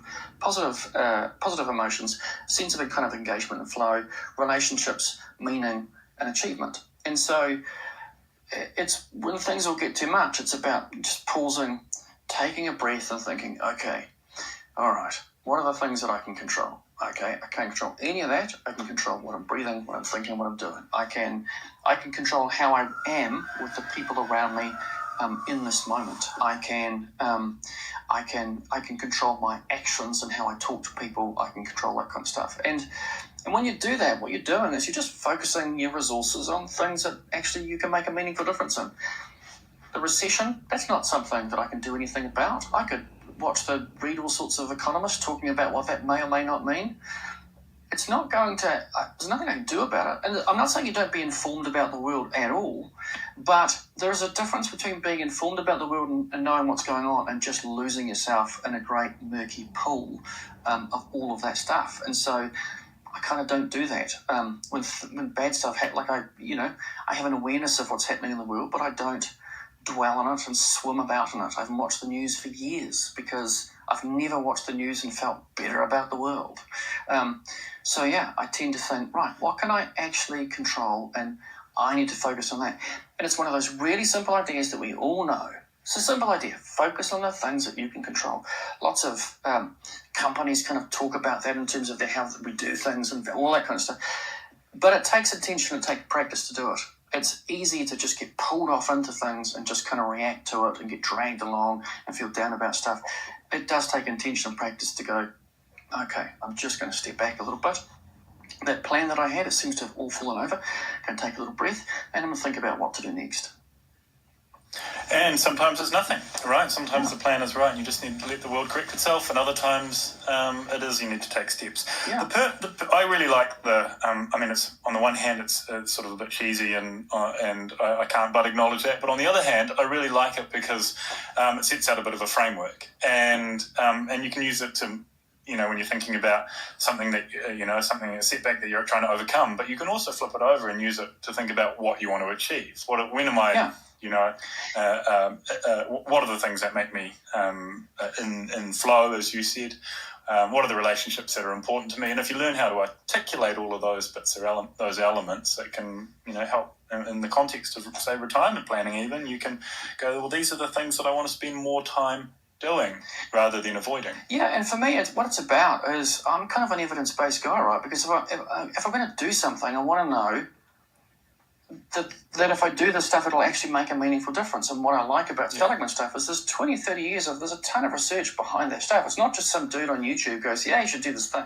S2: emotions, sense of a kind of engagement and flow, relationships, meaning, and achievement. And so it's when things all get too much, it's about just pausing, taking a breath, and thinking, okay, all right, what are the things that I can control? Okay, I can't control any of that. I can control what I'm breathing, what I'm thinking, what I'm doing. I can control how I am with the people around me, in this moment. I can control my actions and how I talk to people. I can control that kind of stuff. And when you do that, what you're doing is you're just focusing your resources on things that actually you can make a meaningful difference in. The recession, that's not something that I can do anything about. I could read all sorts of economists talking about what that may or may not mean. It's not going to, there's nothing I can do about it. And I'm not saying you don't be informed about the world at all, but there's a difference between being informed about the world and knowing what's going on and just losing yourself in a great murky pool of all of that stuff. And so I kind of don't do that. When bad stuff happens, I have an awareness of what's happening in the world, but I don't dwell on it and swim about in it. I haven't watched the news for years because I've never watched the news and felt better about the world. So yeah, I tend to think, right, what can I actually control? And I need to focus on that. And it's one of those really simple ideas that we all know. It's a simple idea. Focus on the things that you can control. Lots of companies kind of talk about that in terms of how we do things and all that kind of stuff. But it takes attention and takes practice to do it. It's easy to just get pulled off into things and just kind of react to it and get dragged along and feel down about stuff. It does take intention and practice to go, okay, I'm just going to step back a little bit. That plan that I had, it seems to have all fallen over. I'm going to take a little breath and I'm going to think about what to do next.
S1: And sometimes it's nothing, right? Sometimes the plan is right and you just need to let the world correct itself, and other times it is you need to take steps.
S2: Yeah.
S1: I really like it's on the one hand it's sort of a bit cheesy and I can't but acknowledge that, but on the other hand I really like it because it sets out a bit of a framework, and you can use it to, when you're thinking about something that, a setback that you're trying to overcome, but you can also flip it over and use it to think about what you want to achieve. When am I...
S2: Yeah.
S1: What are the things that make me in flow, as you said? What are the relationships that are important to me? And if you learn how to articulate all of those bits or those elements, that can help in the context of, say, retirement planning. Even you can go, well, these are the things that I want to spend more time doing rather than avoiding.
S2: Yeah, and for me, what it's about is I'm kind of an evidence-based guy, right? Because if I'm going to do something, I want to know that if I do this stuff, it'll actually make a meaningful difference. And what I like about Seligman stuff is there's 20, 30 years there's a ton of research behind that stuff. It's not just some dude on YouTube goes, yeah, you should do this thing.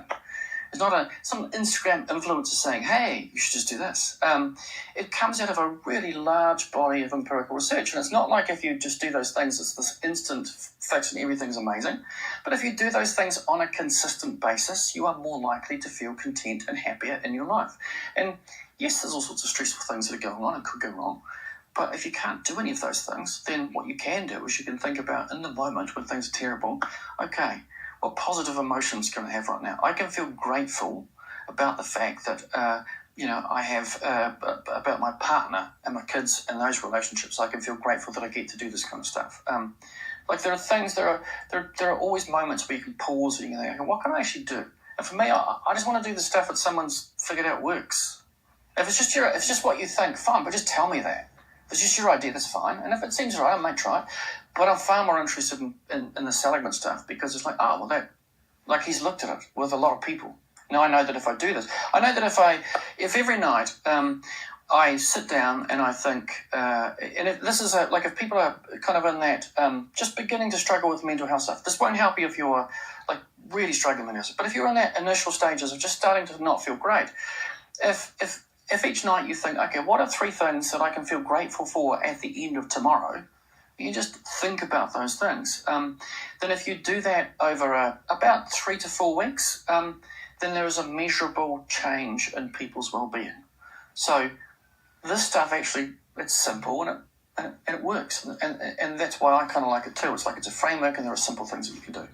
S2: It's not some Instagram influencer saying, hey, you should just do this. It comes out of a really large body of empirical research. And it's not like if you just do those things, it's this instant fix and everything's amazing. But if you do those things on a consistent basis, you are more likely to feel content and happier in your life. And yes, there's all sorts of stressful things that are going on and could go wrong. But if you can't do any of those things, then what you can do is you can think about, in the moment when things are terrible, okay, what positive emotions can I have right now? I can feel grateful about the fact that, I have about my partner and my kids and those relationships. I can feel grateful that I get to do this kind of stuff. There are things, there are always moments where you can pause and you can think, okay, what can I actually do? And for me, I just want to do the stuff that someone's figured out works. If it's just what you think, fine, but just tell me that. If it's just your idea, that's fine. And if it seems right, I might try it. But I'm far more interested in the Seligman stuff because it's like, he's looked at it with a lot of people. Now I know that if I do this, I know that if every night I sit down and I think, and if people are kind of in that, just beginning to struggle with mental health stuff, this won't help you if you're really struggling with it. But if you're in that initial stages of just starting to not feel great, if each night you think, okay, what are 3 things that I can feel grateful for at the end of tomorrow? You just think about those things. Then if you do that over about 3 to 4 weeks, then there is a measurable change in people's well-being. So this stuff actually, it's simple and it works. And that's why I kind of like it too. It's a framework and there are simple things that you can do.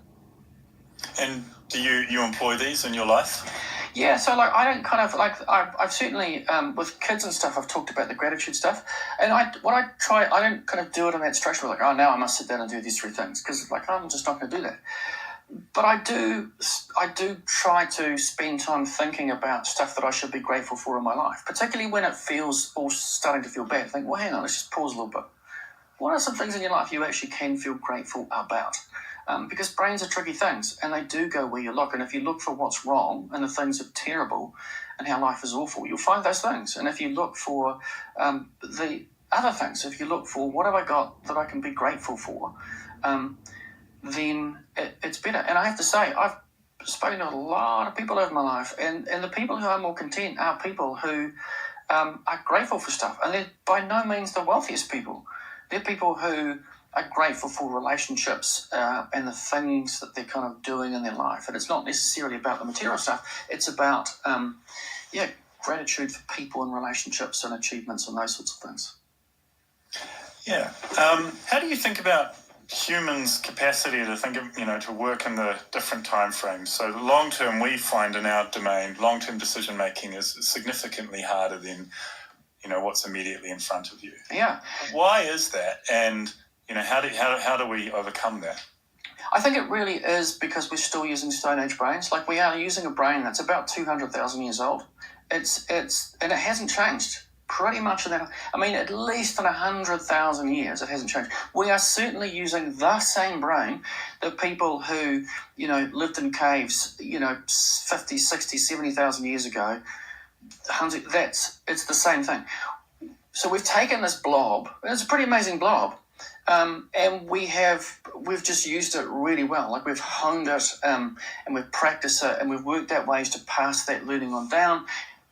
S1: And do you employ these in your life?
S2: Yeah, so I don't kind of I've certainly with kids and stuff I've talked about the gratitude stuff, and I don't kind of do it in that structure now I must sit down and do these 3 things because I'm just not going to do that. But I do try to spend time thinking about stuff that I should be grateful for in my life, particularly when it feels all starting to feel bad. I think, well, hang on, let's just pause a little bit. What are some things in your life you actually can feel grateful about? Because brains are tricky things, and they do go where you look. And if you look for what's wrong and the things that are terrible and how life is awful, you'll find those things. And if you look for the other things. If you look for what have I got that I can be grateful for, then it's better. And I have to say, I've spoken to a lot of people over my life, and the people who are more content are people who are grateful for stuff. And they're by no means the wealthiest people. They're people who are grateful for relationships and the things that they're kind of doing in their life. And it's not necessarily about the material stuff. It's about, gratitude for people and relationships and achievements and those sorts of things.
S1: Yeah. How do you think about humans' capacity to think of, to work in the different time frames? So the long term, we find in our domain, long-term decision making is significantly harder than, what's immediately in front of you.
S2: Yeah.
S1: Why is that? And, how do we overcome that?
S2: I think it really is because we're still using Stone Age brains. Like, we are using a brain that's about 200,000 years old. And it hasn't changed. Pretty much in that, at least in 100,000 years, it hasn't changed. We are certainly using the same brain that people who, lived in caves, 50, 60, 70,000 years ago, it's the same thing. So we've taken this blob, and it's a pretty amazing blob, and we've just used it really well. Like, we've honed it, and we've practiced it, and we've worked out ways to pass that learning on down.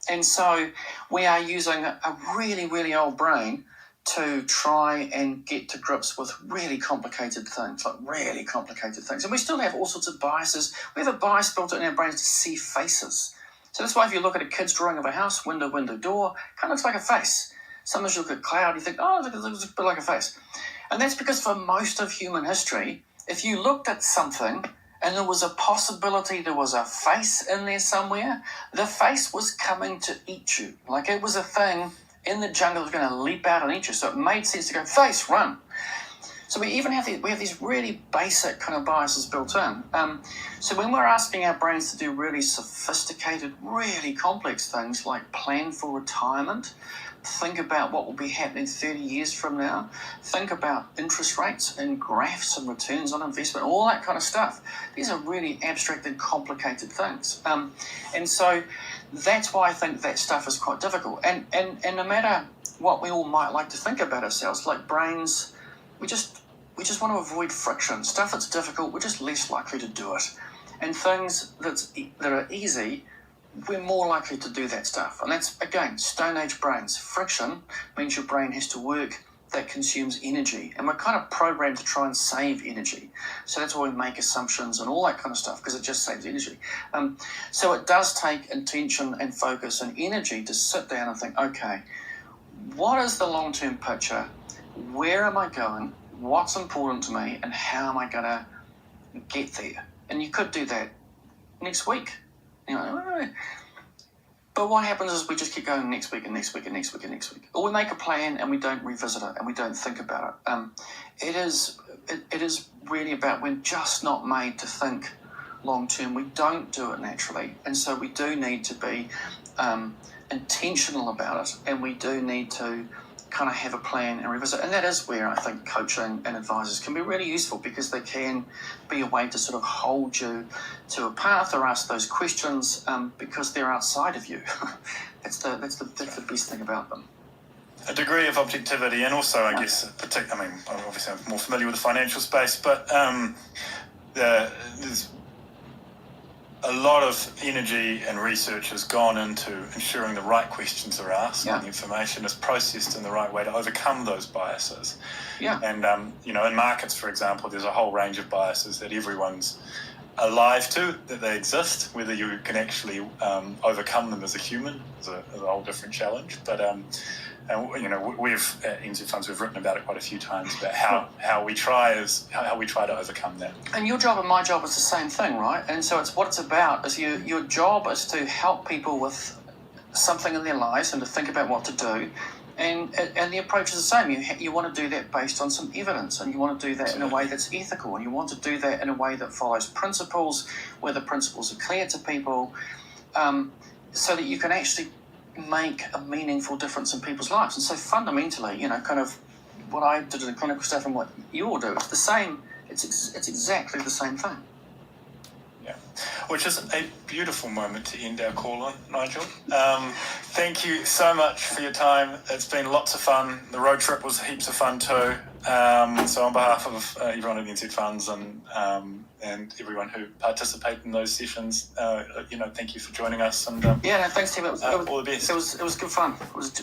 S2: And so we are using a really, really old brain to try and get to grips with really complicated things. And we still have all sorts of biases. We have a bias built in our brains to see faces. So that's why if you look at a kid's drawing of a house, window, door, kind of looks like a face. Sometimes you look at a cloud, you think, oh, it looks a bit like a face. And that's because for most of human history, if you looked at something and there was a possibility there was a face in there somewhere, the face was coming to eat you. Like, it was a thing in the jungle that was going to leap out and eat you. So it made sense to go, face, run. So we even have these really basic kind of biases built in. So when we're asking our brains to do really sophisticated, really complex things like plan for retirement, think about what will be happening 30 years from now, think about interest rates and graphs and returns on investment, all that kind of stuff. These are really abstract and complicated things. And so that's why I think that stuff is quite difficult. And no matter what we all might like to think about ourselves, like brains, we just want to avoid friction. Stuff that's difficult, we're just less likely to do it. And things that are easy, we're more likely to do that stuff. And that's, again, Stone Age brains. Friction means your brain has to work that consumes energy. And we're kind of programmed to try and save energy. So that's why we make assumptions and all that kind of stuff, because it just saves energy. So it does take intention and focus and energy to sit down and think, okay, what is the long-term picture? Where am I going? What's important to me? And how am I going to get there? And you could do that next week. But what happens is we just keep going next week and next week and next week and next week. Or we make a plan and we don't revisit it and we don't think about it. It is really about, we're just not made to think long term. We don't do it naturally. And so we do need to be intentional about it, and we do need to kind of have a plan and revisit. And that is where I think coaching and advisors can be really useful, because they can be a way to sort of hold you to a path or ask those questions because they're outside of you. That's the best thing about them.
S1: A degree of objectivity, and also, I guess, obviously I'm more familiar with the financial space, but there's a lot of energy and research has gone into ensuring the right questions are asked and the information is processed in the right way to overcome those biases.
S2: Yeah.
S1: And, in markets, for example, there's a whole range of biases that everyone's alive to, that they exist. Whether you can actually overcome them as a human is a whole different challenge. But, we've at NZ Funds, we've written about it quite a few times about how we try to overcome that.
S2: And your job and my job is the same thing, right? And so what it's about is your job is to help people with something in their lives and to think about what to do. And the approach is the same. You want to do that based on some evidence, and you want to do that in a way that's ethical, and you want to do that in a way that follows principles, where the principles are clear to people, so that you can actually make a meaningful difference in people's lives. And so fundamentally, kind of what I did in the clinical stuff and what you all do, it's the same. It's exactly the same thing.
S1: Yeah, which is a beautiful moment to end our call on, Nigel. Thank you so much for your time. It's been lots of fun. The road trip was heaps of fun too. So on behalf of everyone at NZ Funds and everyone who participated in those sessions, thank you for joining us. And
S2: Yeah, no, thanks, Tim.
S1: all the best.
S2: It was good fun. It was